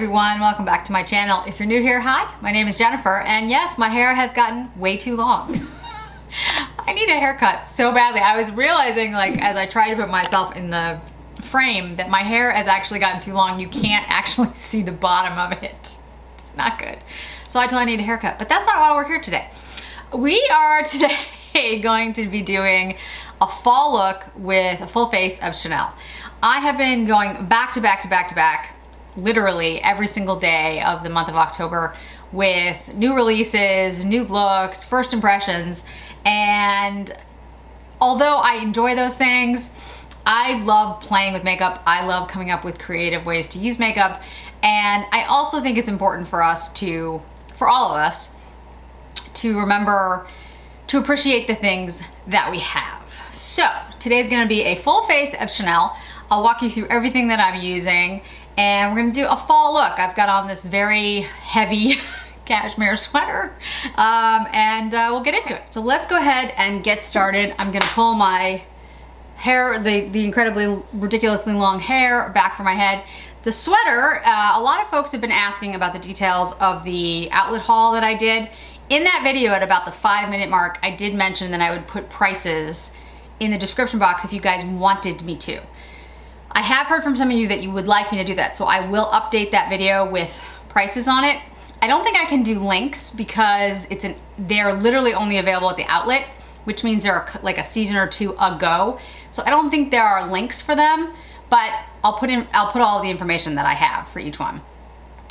everyone, welcome back to my channel. If you're new here, hi, my name is Jennifer, and yes, my hair has gotten way too long. I need a haircut so badly. I was realizing, like, as I tried to put myself in the frame, that my hair has actually gotten too long. You can't actually see the bottom of it. It's not good. So I totally need a haircut, but that's not why we're here today. We are today going to be doing a fall look with a full face of Chanel. I have been going back to back, literally every single day of the month of October with new releases, new looks, first impressions, and although I enjoy those things, I love playing with makeup. I love coming up with creative ways to use makeup, and I also think it's important for us to, for all of us, to remember to appreciate the things that we have. So today's gonna be a full face of Chanel. I'll walk you through everything that I'm using, and we're gonna do a fall look. I've got on this very heavy cashmere sweater, and we'll get into it. So let's go ahead and get started. I'm gonna pull my hair, the incredibly ridiculously long hair back from my head. The sweater, a lot of folks have been asking about the details of the outlet haul that I did. In that video at about the 5-minute mark, I did mention that I would put prices in the description box if you guys wanted me to. I have heard from some of you that you would like me to do that, so I will update that video with prices on it. I don't think I can do links because they're literally only available at the outlet, which means they're like a season or two ago. So I don't think there are links for them, but I'll put all the information that I have for each one.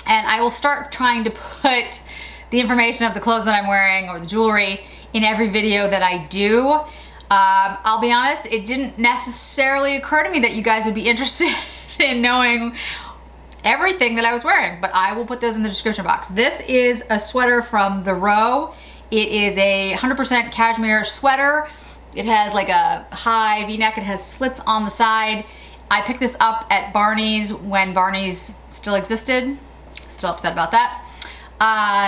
And I will start trying to put the information of the clothes that I'm wearing or the jewelry in every video that I do. I'll be honest, it didn't necessarily occur to me that you guys would be interested in knowing everything that I was wearing, but I will put those in the description box. This is a sweater from The Row. It is a 100% cashmere sweater. It has like a high V-neck. It has slits on the side. I picked this up at Barney's when Barney's still existed. Still upset about that.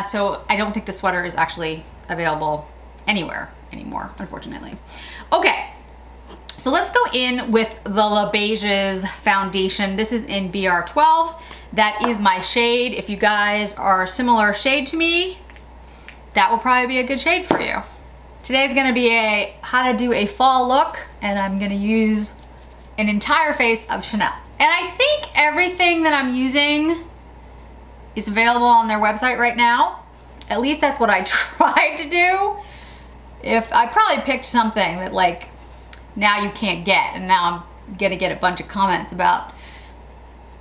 So I don't think the sweater is actually available anywhere anymore, unfortunately. Okay, so let's go in with the Beiges foundation. This is in BR12. That is my shade. If you guys are similar shade to me, that will probably be a good shade for you. Today's gonna be a how to do a fall look, and I'm gonna use an entire face of Chanel. And I think everything that I'm using is available on their website right now. At least that's what I tried to do. If I probably picked something that like now you can't get, and now I'm gonna get a bunch of comments about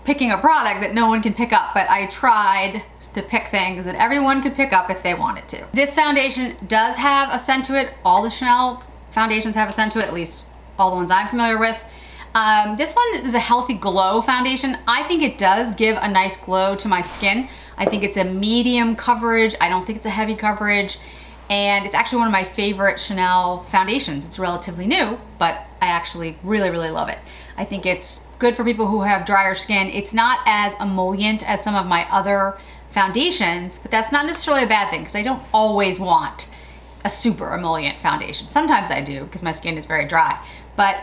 picking a product that no one can pick up, but I tried to pick things that everyone could pick up if they wanted to. This foundation does have a scent to it. All the Chanel foundations have a scent to it, at least all the ones I'm familiar with. This one is a healthy glow foundation. I think it does give a nice glow to my skin. I think it's a medium coverage. I don't think it's a heavy coverage. And it's actually one of my favorite Chanel foundations. It's relatively new, but I actually really, really love it. I think it's good for people who have drier skin. It's not as emollient as some of my other foundations, but that's not necessarily a bad thing because I don't always want a super emollient foundation. Sometimes I do because my skin is very dry, but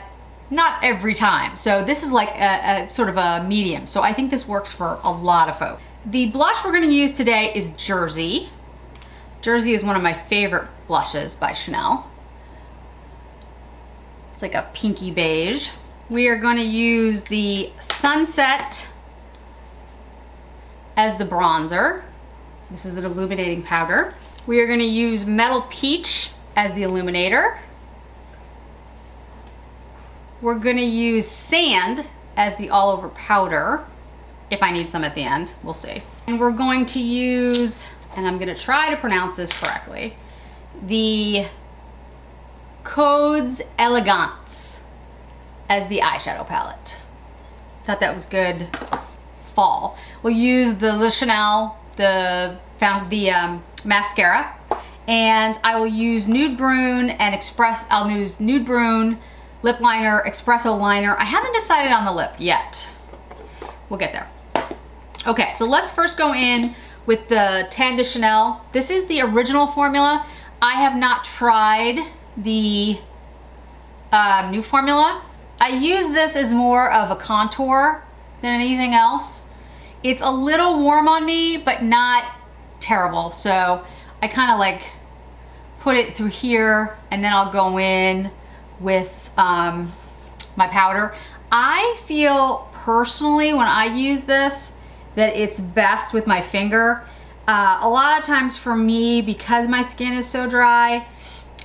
not every time. So this is like a sort of a medium. So I think this works for a lot of folks. The blush we're gonna use today is Jersey. Jersey is one of my favorite blushes by Chanel. It's like a pinky beige. We are gonna use the Sunset as the bronzer. This is an illuminating powder. We are gonna use Metal Peach as the illuminator. We're gonna use Sand as the all over powder. If I need some at the end, we'll see. And we're going to use, and I'm gonna try to pronounce this correctly, the Codes Elegance as the eyeshadow palette. Thought that was good fall. We'll use the Chanel, the mascara, and I will use Nude Brun and I'll use Nude Brun lip liner, Espresso liner. I haven't decided on the lip yet. We'll get there. Okay, so let's first go in with the Tan de Chanel. This is the original formula. I have not tried the new formula. I use this as more of a contour than anything else. It's a little warm on me, but not terrible. So I kind of like put it through here, and then I'll go in with my powder. I feel personally when I use this that it's best with my finger. A lot of times for me, because my skin is so dry,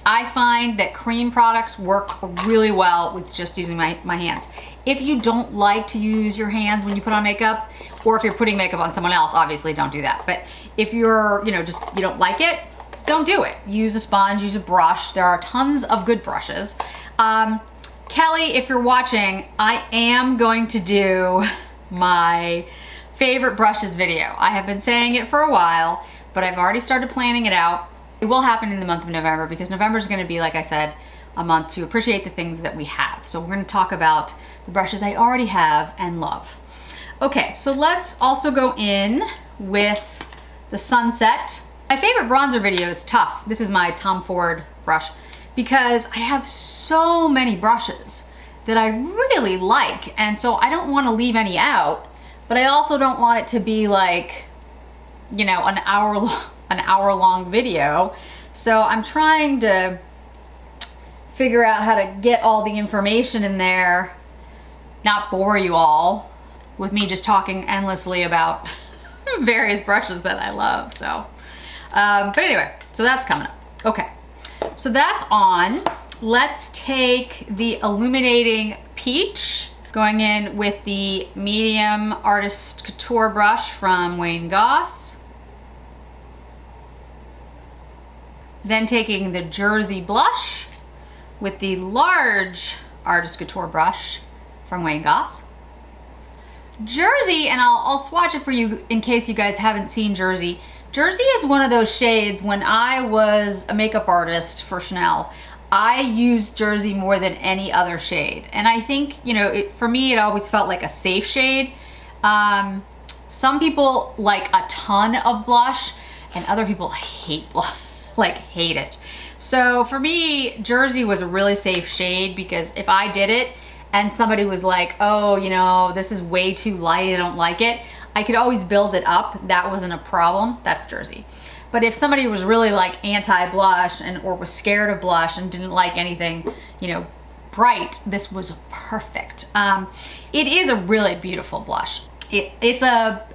I find that cream products work really well with just using my hands. If you don't like to use your hands when you put on makeup, or if you're putting makeup on someone else, obviously don't do that. But if you're, you don't like it, don't do it. Use a sponge, use a brush. There are tons of good brushes. Kelly, if you're watching, I am going to do my favorite brushes video. I have been saying it for a while, but I've already started planning it out. It will happen in the month of November, because November is going to be, like I said, a month to appreciate the things that we have. So we're going to talk about the brushes I already have and love. Okay, so let's also go in with the Sunset. My favorite bronzer video is tough. This is my Tom Ford brush, because I have so many brushes that I really like, and so I don't want to leave any out, but I also don't want it to be like, an hour long video. So I'm trying to figure out how to get all the information in there, not bore you all with me just talking endlessly about various brushes that I love. So, but anyway, so that's coming up. Okay, so that's on. Let's take the Illuminating Peach, going in with the medium Artist Couture brush from Wayne Goss. Then taking the Jersey Blush with the large Artist Couture brush from Wayne Goss. Jersey, and I'll swatch it for you in case you guys haven't seen Jersey. Jersey is one of those shades. When I was a makeup artist for Chanel, I used Jersey more than any other shade. And I think, for me, it always felt like a safe shade. Some people like a ton of blush, and other people hate blush. Hate it. So for me, Jersey was a really safe shade, because if I did it and somebody was like, oh, this is way too light, I don't like it, I could always build it up. That wasn't a problem. That's Jersey. But if somebody was really like anti-blush or was scared of blush and didn't like anything, bright, this was perfect. It is a really beautiful blush. It's a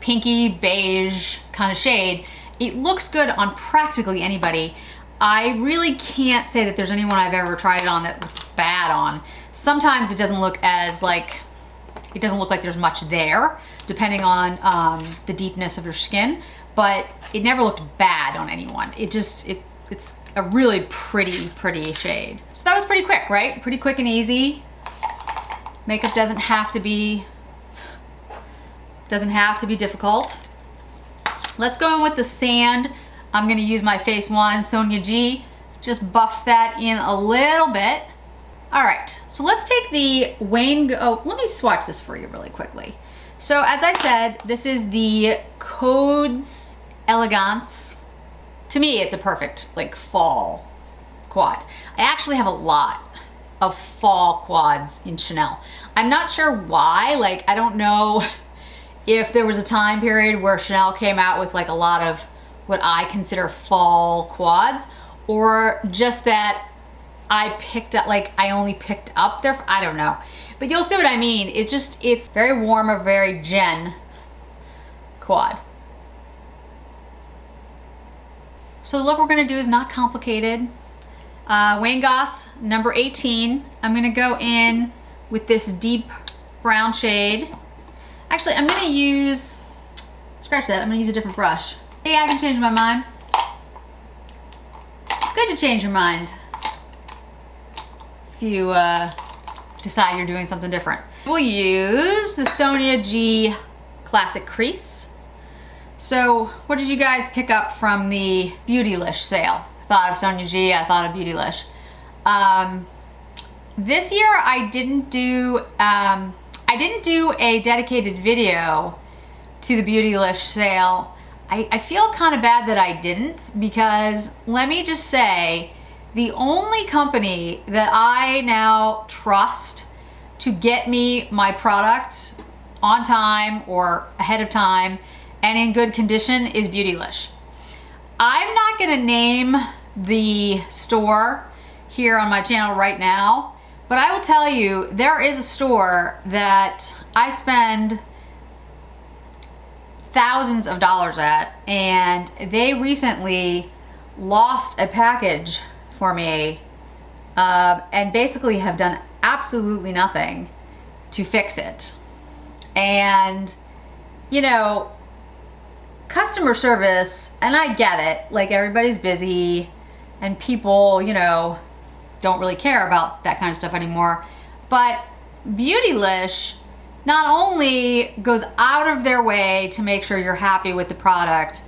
pinky beige kind of shade. It looks good on practically anybody. I really can't say that there's anyone I've ever tried it on that looked bad on. Sometimes it doesn't look as it doesn't look like there's much there, depending on the deepness of your skin, but it never looked bad on anyone. It's a really pretty shade. So that was pretty quick, right? Pretty quick and easy. Makeup doesn't have to be difficult. Let's go in with the sand. I'm gonna use my Face One Sonia G. Just buff that in a little bit. All right, so let's take the let me swatch this for you really quickly. So as I said, this is the Codes Elegance. To me, it's a perfect fall quad. I actually have a lot of fall quads in Chanel. I'm not sure why, I don't know if there was a time period where Chanel came out with a lot of what I consider fall quads, or just that I only picked up their, I don't know. But you'll see what I mean. It's very warm, a very Jen quad. So the look we're gonna do is not complicated. Wayne Goss, number 18. I'm gonna go in with this deep brown shade. Actually, I'm gonna use, scratch that, I'm gonna use a different brush. Yeah, I can change my mind. It's good to change your mind if you decide you're doing something different. We'll use the Sonia G Classic Crease. So what did you guys pick up from the Beautylish sale? I thought of Sonia G, I thought of Beautylish. This year I didn't do a dedicated video to the Beautylish sale. I feel kind of bad that I didn't, because let me just say, the only company that I now trust to get me my product on time or ahead of time and in good condition is Beautylish. I'm not gonna name the store here on my channel right now, but I will tell you there is a store that I spend thousands of dollars at, and they recently lost a package for me and basically have done absolutely nothing to fix it. And you know, customer service, and I get it, like everybody's busy and people, you know, don't really care about that kind of stuff anymore, but Beautylish not only goes out of their way to make sure you're happy with the product,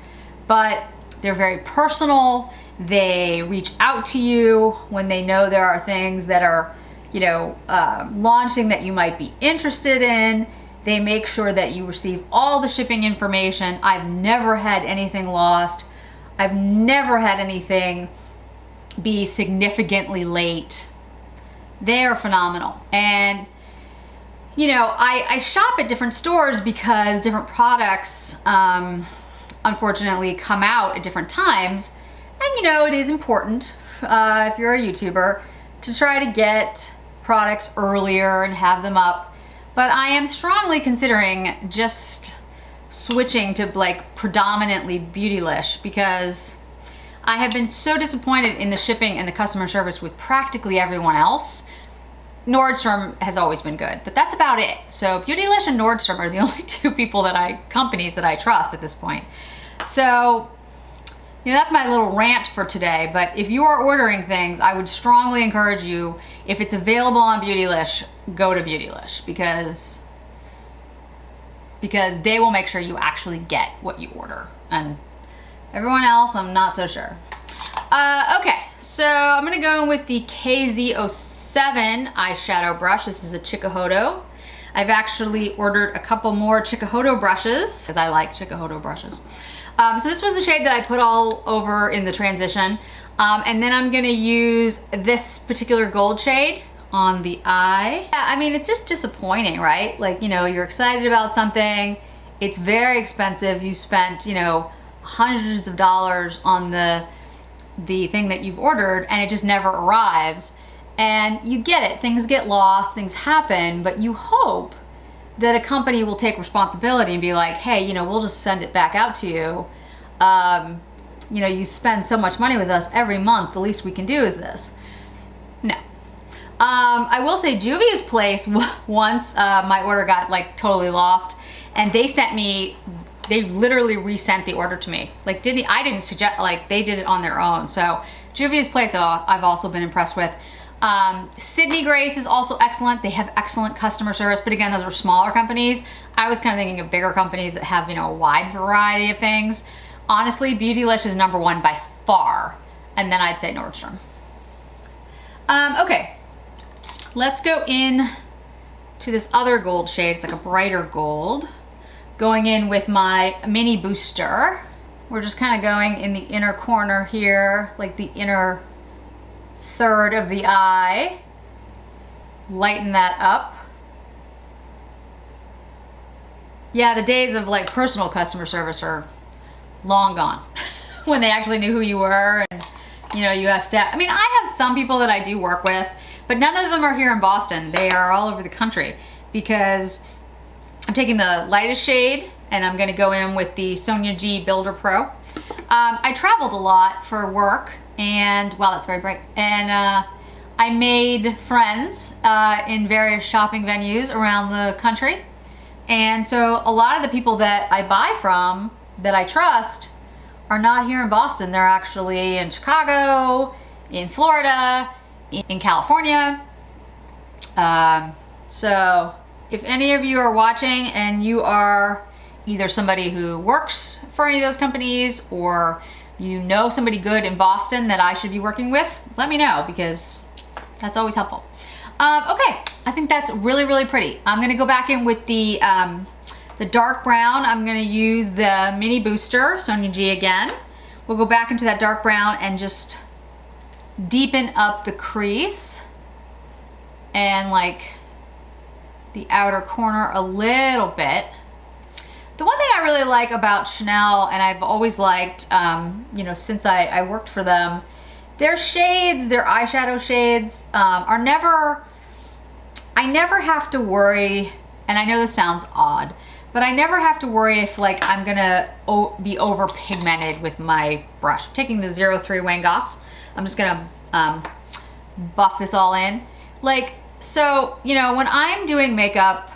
but they're very personal. They reach out to you when they know there are things that are, you know, launching that you might be interested in. They make sure that you receive all the shipping information. I've never had anything lost. I've never had anything be significantly late. They are phenomenal. And you know, I shop at different stores because different products unfortunately come out at different times. And you know, it is important if you're a YouTuber to try to get products earlier and have them up. But I am strongly considering just switching to like predominantly Beautylish because I have been so disappointed in the shipping and the customer service with practically everyone else. Nordstrom has always been good, but that's about it. So Beautylish and Nordstrom are the only two companies that I trust at this point. So, you know, that's my little rant for today. But if you are ordering things, I would strongly encourage you, if it's available on Beautylish, go to Beautylish because they will make sure you actually get what you order. And everyone else, I'm not so sure. Okay, so I'm gonna go with the KZ07 eyeshadow brush. This is a Chikuhodo. I've actually ordered a couple more Chikuhodo brushes because I like Chikuhodo brushes. So this was the shade that I put all over in the transition. And then I'm gonna use this particular gold shade on the eye. Yeah, I mean, it's just disappointing, right? Like, you know, you're excited about something, it's very expensive, you spent, you know, hundreds of dollars on the thing that you've ordered and it just never arrives. And you get it, things get lost, things happen, but you hope that a company will take responsibility and be like, hey, you know, we'll just send it back out to you. You know, you spend so much money with us every month, the least we can do is this. No. I will say Juvia's Place, once my order got like totally lost, and they sent me, they literally resent the order to me. Like, I didn't suggest, like, they did it on their own. So Juvia's Place, I've also been impressed with. Sydney Grace is also excellent. They have excellent customer service, but again, those are smaller companies. I was kind of thinking of bigger companies that have, you know, a wide variety of things. Honestly, Beautylish is number one by far, and then I'd say Nordstrom. Okay, let's go in to this other gold shade. It's like a brighter gold. Going in with my mini booster. We're just kind of going in the inner corner here, like the inner third of the eye. Lighten that up. Yeah, the days of like personal customer service are long gone. When they actually knew who you were and, you know, you asked staff. I mean, I have some people that I do work with, but none of them are here in Boston. They are all over the country because I'm taking the lightest shade and I'm gonna go in with the Sonia G Builder Pro. I traveled a lot for work and, wow, that's very bright. And I made friends in various shopping venues around the country. And so a lot of the people that I buy from, that I trust, are not here in Boston. They're actually in Chicago, in Florida, in California. So if any of you are watching and you are either somebody who works for any of those companies or you know somebody good in Boston that I should be working with, let me know because that's always helpful. Okay, I think that's really, really pretty. I'm gonna go back in with the dark brown. I'm gonna use the mini booster, Sonia G again. We'll go back into that dark brown and just deepen up the crease and like the outer corner a little bit. The one thing I really like about Chanel, and I've always liked, you know, since I worked for them, their shades, their eyeshadow shades are never, I never have to worry, and I know this sounds odd, but I never have to worry if like I'm gonna be over pigmented with my brush. I'm taking the 03 Wayne Goss. I'm just gonna buff this all in. Like, so, you know, when I'm doing makeup,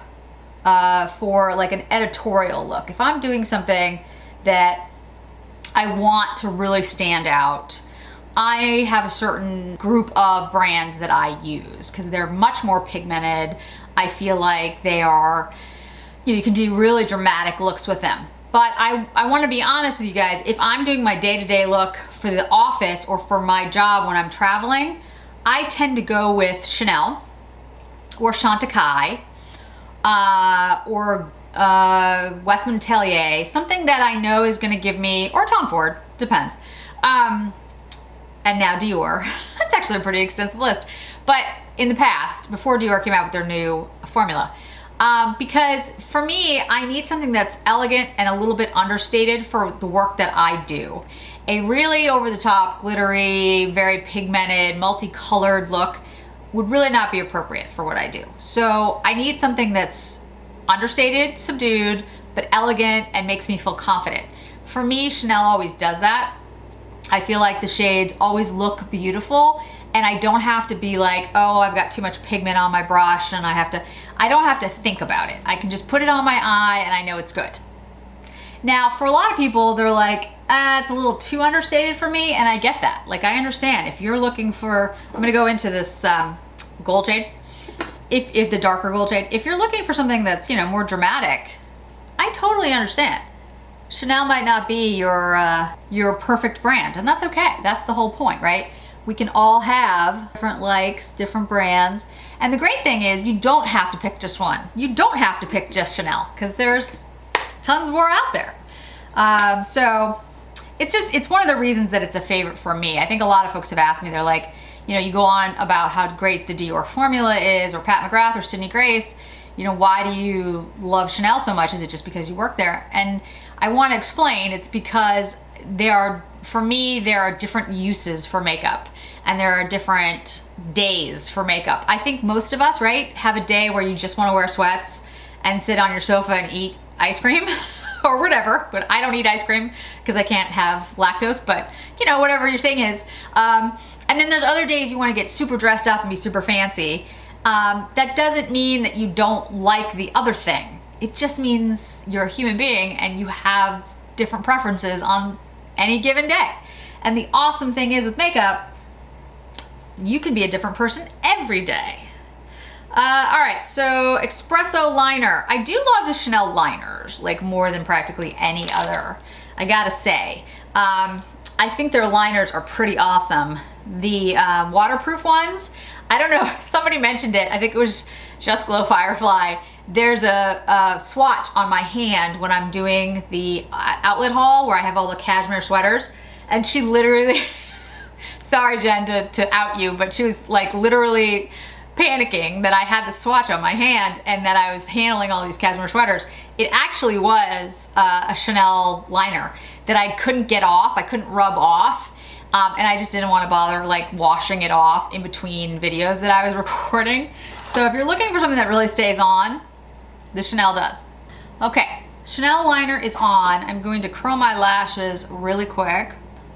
for like an editorial look, if I'm doing something that I want to really stand out, I have a certain group of brands that I use because they're much more pigmented. I feel like they are, you know, you can do really dramatic looks with them. But I want to be honest with you guys, if I'm doing my day-to-day look for the office or for my job when I'm traveling, I tend to go with Chanel or Chantecaille, or Westman Atelier, something that I know is going to give me, or Tom Ford, depends. And now Dior. That's actually a pretty extensive list. But in the past, before Dior came out with their new formula, because for me, I need something that's elegant and a little bit understated for the work that I do. A really over-the-top, glittery, very pigmented, multicolored look would really not be appropriate for what I do. So I need something that's understated, subdued, but elegant and makes me feel confident. For me, Chanel always does that. I feel like the shades always look beautiful and I don't have to be like, oh, I've got too much pigment on my brush and I don't have to think about it. I can just put it on my eye and I know it's good. Now, for a lot of people, they're like, it's a little too understated for me, and I get that. Like, I understand. If you're looking for, I'm gonna go into this gold shade, if the darker gold shade, if you're looking for something that's, you know, more dramatic, I totally understand. Chanel might not be your perfect brand, and that's okay. That's the whole point, right? We can all have different likes, different brands, and the great thing is you don't have to pick just one. You don't have to pick just Chanel, because there's tons more out there. So it's one of the reasons that it's a favorite for me. I think a lot of folks have asked me, they're like, you know, you go on about how great the Dior formula is, or Pat McGrath or Sydney Grace, you know, why do you love Chanel so much? Is it just because you work there? And I want to explain, it's because for me, there are different uses for makeup and there are different days for makeup. I think most of us, right, have a day where you just want to wear sweats and sit on your sofa and eat ice cream or whatever, but I don't eat ice cream because I can't have lactose, but you know, whatever your thing is. And then there's other days you want to get super dressed up and be super fancy. That doesn't mean that you don't like the other thing. It just means you're a human being and you have different preferences on any given day. And the awesome thing is with makeup, you can be a different person every day. All right, so Espresso liner. I do love the Chanel liners, like more than practically any other, I gotta say. I think their liners are pretty awesome. The waterproof ones, I don't know, somebody mentioned it, I think it was Just Glow Firefly. There's a swatch on my hand when I'm doing the outlet haul where I have all the cashmere sweaters, and she literally, sorry Jen to out you, but she was like literally panicking that I had the swatch on my hand and that I was handling all these cashmere sweaters. It actually was a Chanel liner that I couldn't get off, I couldn't rub off, and I just didn't want to bother like washing it off in between videos that I was recording. So if you're looking for something that really stays on, the Chanel does. Okay, Chanel liner is on. I'm going to curl my lashes really quick.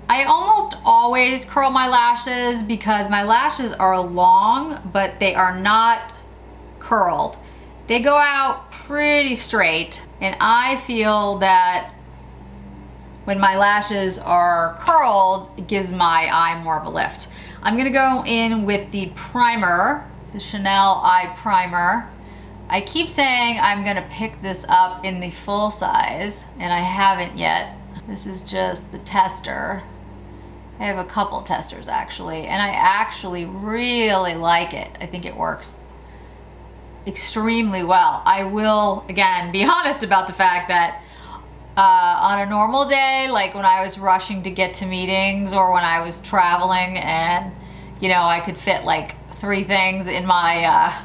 I almost always curl my lashes because my lashes are long, but they are not curled. They go out pretty straight, and I feel that when my lashes are curled, it gives my eye more of a lift. I'm gonna go in with the primer, the Chanel Eye Primer. I keep saying I'm gonna pick this up in the full size, and I haven't yet. This is just the tester. I have a couple testers actually, and I actually really like it. I think it works extremely well. I will, again, be honest about the fact that on a normal day, like when I was rushing to get to meetings or when I was traveling and, you know, I could fit like 3 things in my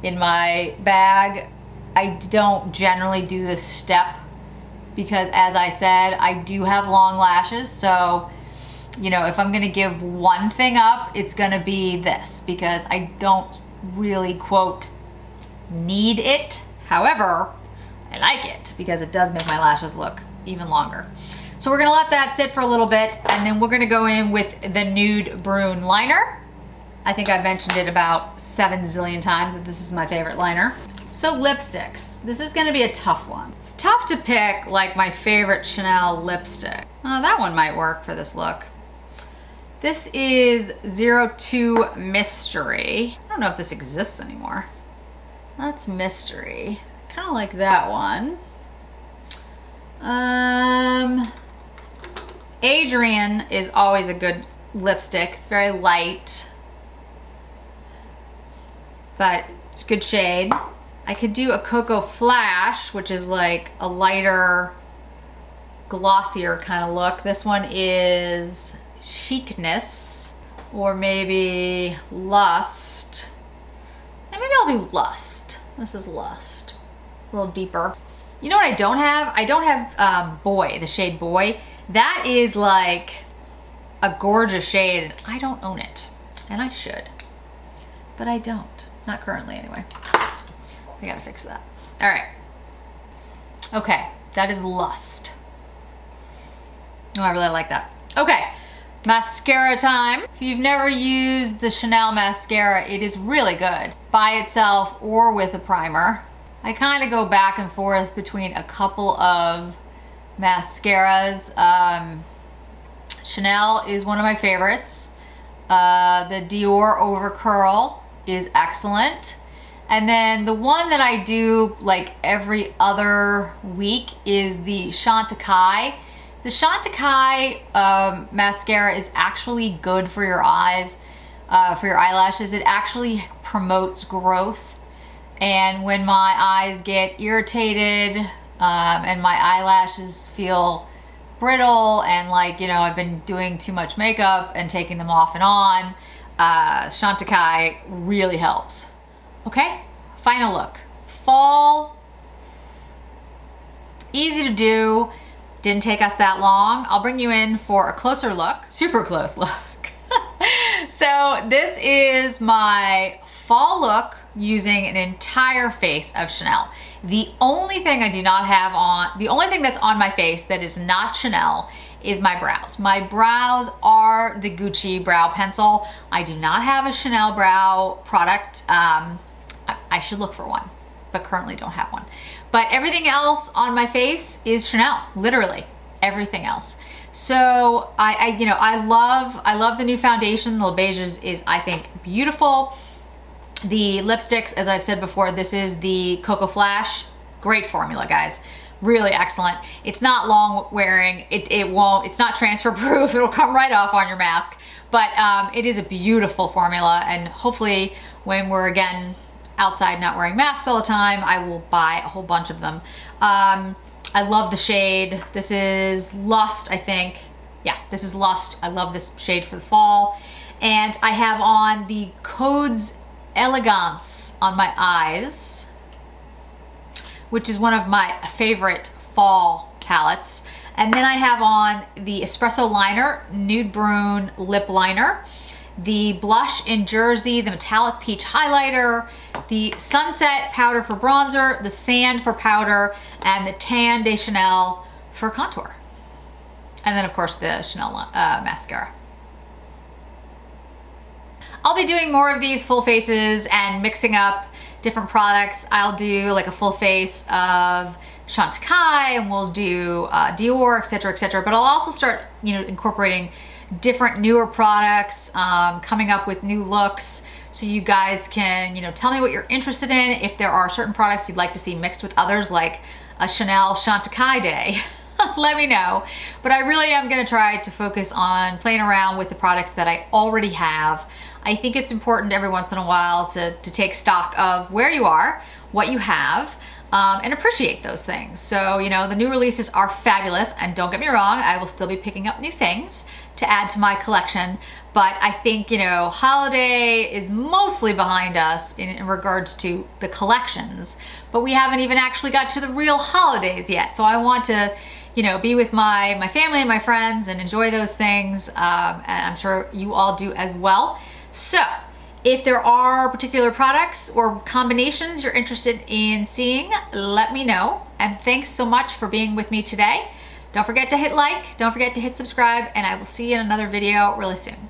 in my bag. I don't generally do this step because, as I said, I do have long lashes. So, you know, if I'm gonna give one thing up, it's gonna be this, because I don't really, quote, need it. However, I like it because it does make my lashes look even longer. So we're gonna let that sit for a little bit, and then we're gonna go in with the Nude Brun liner. I think I've mentioned it about 7 zillion times that this is my favorite liner. So lipsticks, this is gonna be a tough one. It's tough to pick like my favorite Chanel lipstick. Oh, that one might work for this look. This is 02 Mystery. I don't know if this exists anymore. That's Mystery. Kind of like that one. Adrian is always a good lipstick. It's very light, but it's a good shade. I could do a Coco Flash, which is like a lighter, glossier kind of look. This one is Chicness, or maybe Lust. And maybe I'll do Lust. This is Lust. A little deeper. You know what I don't have? I don't have Boy, the shade Boy. That is like a gorgeous shade. I don't own it, and I should, but I don't. Not currently, anyway. I gotta fix that. All right. Okay, that is Lust. Oh, I really like that. Okay, mascara time. If you've never used the Chanel mascara, it is really good by itself or with a primer. I kind of go back and forth between a couple of mascaras. Chanel is one of my favorites. The Dior Over Curl is excellent. And then the one that I do like every other week is the Chantecaille. The Chantecaille mascara is actually good for your eyes, for your eyelashes. It actually promotes growth. And when my eyes get irritated and my eyelashes feel brittle and like, you know, I've been doing too much makeup and taking them off and on, Chantecaille really helps. Okay, final look. Fall, easy to do, didn't take us that long. I'll bring you in for a closer look, super close look. So this is my fall look using an entire face of Chanel. The only thing I do not have on, the only thing that's on my face that is not Chanel is my brows. My brows are the Gucci brow pencil. I do not have a Chanel brow product. I should look for one, but currently don't have one. But everything else on my face is Chanel, literally everything else. So I love the new foundation. The Beiges is, I think, beautiful. The lipsticks, as I've said before, this is the Coco Flash. Great formula, guys. Really excellent. It's not long wearing. It's not transfer proof. It'll come right off on your mask. But it is a beautiful formula, and hopefully when we're again outside not wearing masks all the time, I will buy a whole bunch of them. I love the shade. This is Lust, I think. Yeah, this is Lust. I love this shade for the fall. And I have on the Codes Elegance on my eyes, which is one of my favorite fall palettes. And then I have on the Espresso liner, Nude Brun lip liner, the blush in Jersey, the metallic peach highlighter, the sunset powder for bronzer, the sand for powder, and the tan de Chanel for contour. And then of course the Chanel mascara. I'll be doing more of these full faces and mixing up different products. I'll do like a full face of Chantecaille, and we'll do Dior, etc., etc. But I'll also start, incorporating different newer products, coming up with new looks, so you guys can, tell me what you're interested in. If there are certain products you'd like to see mixed with others, like a Chanel Chantecaille day, let me know. But I really am going to try to focus on playing around with the products that I already have. I think it's important every once in a while to take stock of where you are, what you have, and appreciate those things. So, you know, the new releases are fabulous, and don't get me wrong, I will still be picking up new things to add to my collection. But I think, you know, holiday is mostly behind us in regards to the collections, but we haven't even actually got to the real holidays yet. So I want to, you know, be with my family and my friends and enjoy those things. And I'm sure you all do as well. So if there are particular products or combinations you're interested in seeing, let me know. And thanks so much for being with me today. Don't forget to hit like, don't forget to hit subscribe, and I will see you in another video really soon.